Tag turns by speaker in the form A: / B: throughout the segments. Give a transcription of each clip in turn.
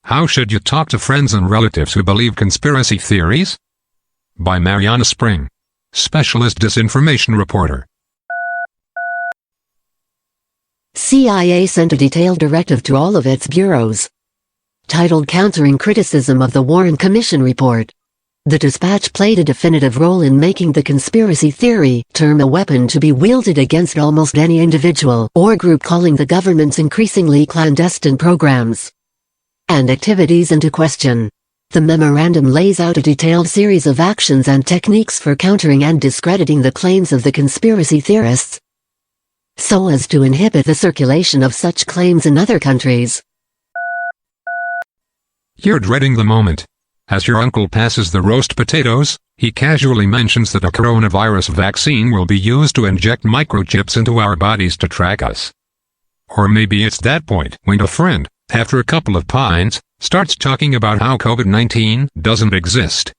A: How should you talk to friends and relatives who believe conspiracy theories? By Mariana Spring, Specialist Disinformation Reporter.
B: CIA sent a detailed directive to all of its bureaus, titled Countering Criticism of the Warren Commission Report. The dispatch played a definitive role in making the conspiracy theory term a weapon to be wielded against almost any individual or group calling the government's increasingly clandestine programs and activities into question. The memorandum lays out a detailed series of actions and techniques for countering and discrediting the claims of the conspiracy theorists, so as to inhibit the circulation of such claims in other countries.
A: You're dreading the moment. As your uncle passes the roast potatoes, he casually mentions that a coronavirus vaccine will be used to inject microchips into our bodies to track us. Or maybe it's that point when a friend, after a couple of pints, starts talking about how COVID-19 doesn't exist.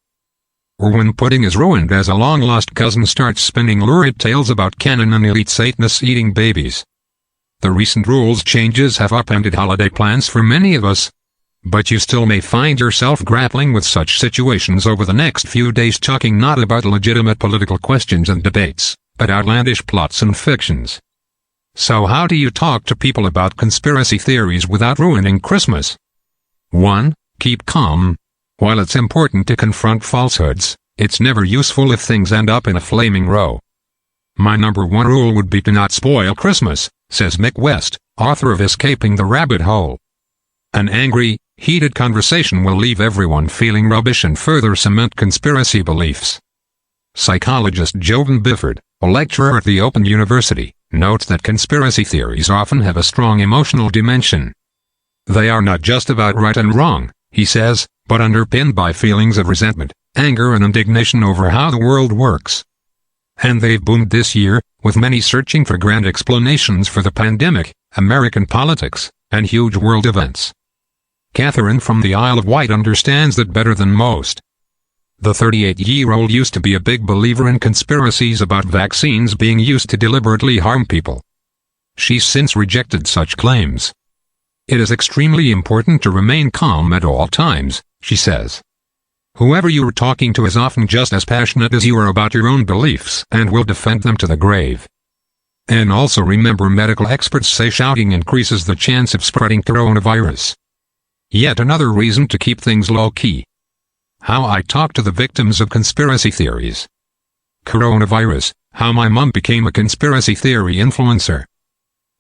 A: Or when pudding is ruined as a long-lost cousin starts spinning lurid tales about canon and elite Satanists eating babies. The recent rules changes have upended holiday plans for many of us, but you still may find yourself grappling with such situations over the next few days, talking not about legitimate political questions and debates, but outlandish plots and fictions. So how do you talk to people about conspiracy theories without ruining Christmas? 1. Keep calm. While it's important to confront falsehoods, it's never useful if things end up in a flaming row. My number one rule would be to not spoil Christmas, says Mick West, author of Escaping the Rabbit Hole. An angry, heated conversation will leave everyone feeling rubbish and further cement conspiracy beliefs. Psychologist Jovan Bifford, a lecturer at the Open University, notes that conspiracy theories often have a strong emotional dimension. They are not just about right and wrong, he says, but underpinned by feelings of resentment, anger and indignation over how the world works. And they've boomed this year, with many searching for grand explanations for the pandemic, American politics, and huge world events. Catherine from the Isle of Wight understands that better than most. The 38-year-old used to be a big believer in conspiracies about vaccines being used to deliberately harm people. She's since rejected such claims. It is extremely important to remain calm at all times, she says. Whoever you are talking to is often just as passionate as you are about your own beliefs and will defend them to the grave. And also remember, medical experts say shouting increases the chance of spreading coronavirus. Yet another reason to keep things low-key. How I talk to the victims of conspiracy theories. Coronavirus, how my mom became a conspiracy theory influencer.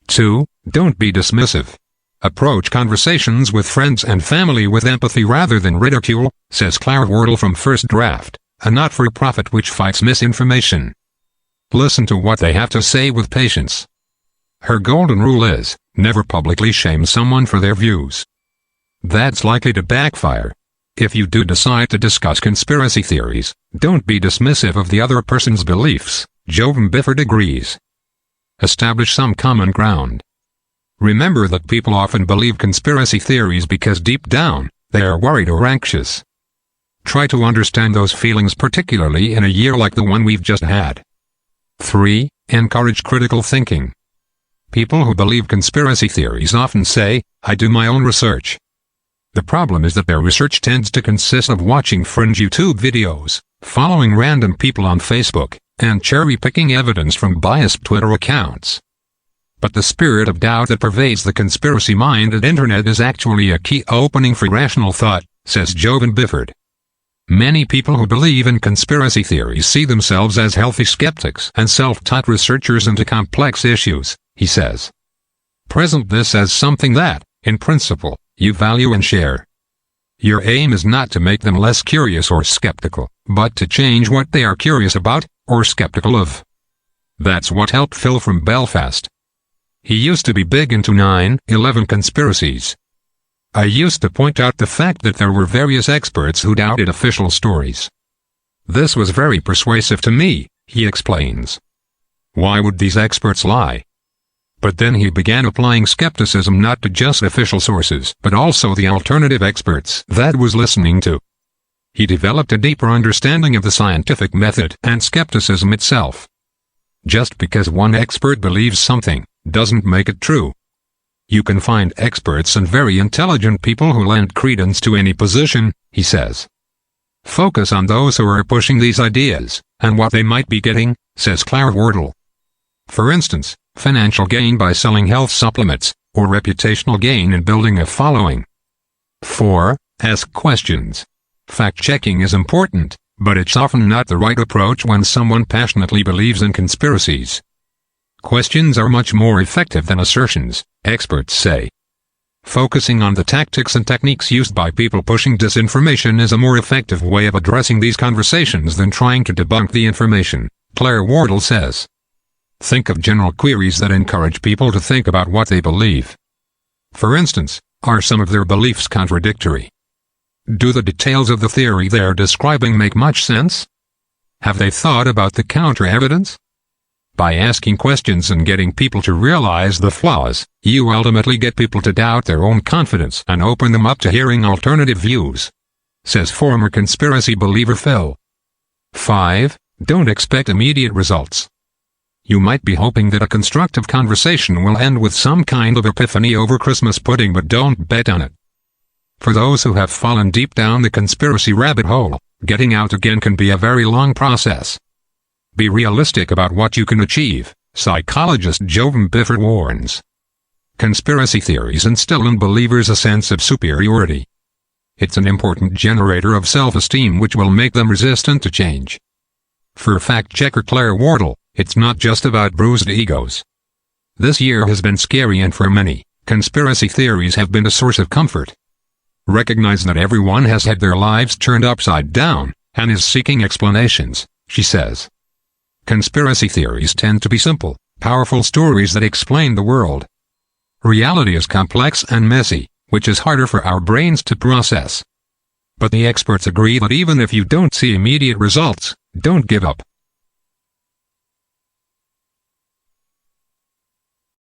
A: 2. Don't be dismissive. Approach conversations with friends and family with empathy rather than ridicule, says Clara Wardle from First Draft, a not-for-profit which fights misinformation. Listen to what they have to say with patience. Her golden rule is, never publicly shame someone for their views. That's likely to backfire. If you do decide to discuss conspiracy theories, don't be dismissive of the other person's beliefs, Jovan Bifford agrees. Establish some common ground. Remember that people often believe conspiracy theories because deep down, they are worried or anxious. Try to understand those feelings, particularly in a year like the one we've just had. 3. Encourage critical thinking. People who believe conspiracy theories often say, I do my own research. The problem is that their research tends to consist of watching fringe YouTube videos, following random people on Facebook, and cherry-picking evidence from biased Twitter accounts. But the spirit of doubt that pervades the conspiracy-minded internet is actually a key opening for rational thought, says Jovan Bifford. Many people who believe in conspiracy theories see themselves as healthy skeptics and self-taught researchers into complex issues, he says. Present this as something that, in principle, you value and share. Your aim is not to make them less curious or skeptical, but to change what they are curious about, or skeptical of. That's what helped Phil from Belfast. He used to be big into 9/11 conspiracies. I used to point out the fact that there were various experts who doubted official stories. This was very persuasive to me, he explains. Why would these experts lie? But then he began applying skepticism not to just official sources, but also the alternative experts that was listening to. He developed a deeper understanding of the scientific method and skepticism itself. Just because one expert believes something, doesn't make it true. You can find experts and very intelligent people who lend credence to any position, he says. Focus on those who are pushing these ideas, and what they might be getting, says Claire Wardle. For instance, financial gain by selling health supplements, or reputational gain in building a following. 4. Ask questions. Fact-checking is important, but it's often not the right approach when someone passionately believes in conspiracies. Questions are much more effective than assertions, experts say. Focusing on the tactics and techniques used by people pushing disinformation is a more effective way of addressing these conversations than trying to debunk the information, Claire Wardle says. Think of general queries that encourage people to think about what they believe. For instance, are some of their beliefs contradictory? Do the details of the theory they're describing make much sense? Have they thought about the counter-evidence? By asking questions and getting people to realize the flaws, you ultimately get people to doubt their own confidence and open them up to hearing alternative views, says former conspiracy believer Phil. 5. Don't expect immediate results. You might be hoping that a constructive conversation will end with some kind of epiphany over Christmas pudding, but don't bet on it. For those who have fallen deep down the conspiracy rabbit hole, getting out again can be a very long process. Be realistic about what you can achieve, psychologist Jovan Bifford warns. Conspiracy theories instill in believers a sense of superiority. It's an important generator of self-esteem which will make them resistant to change. For fact-checker Claire Wardle, it's not just about bruised egos. This year has been scary, and for many, conspiracy theories have been a source of comfort. Recognize that everyone has had their lives turned upside down, and is seeking explanations, she says. Conspiracy theories tend to be simple, powerful stories that explain the world. Reality is complex and messy, which is harder for our brains to process. But the experts agree that even if you don't see immediate results, don't give up.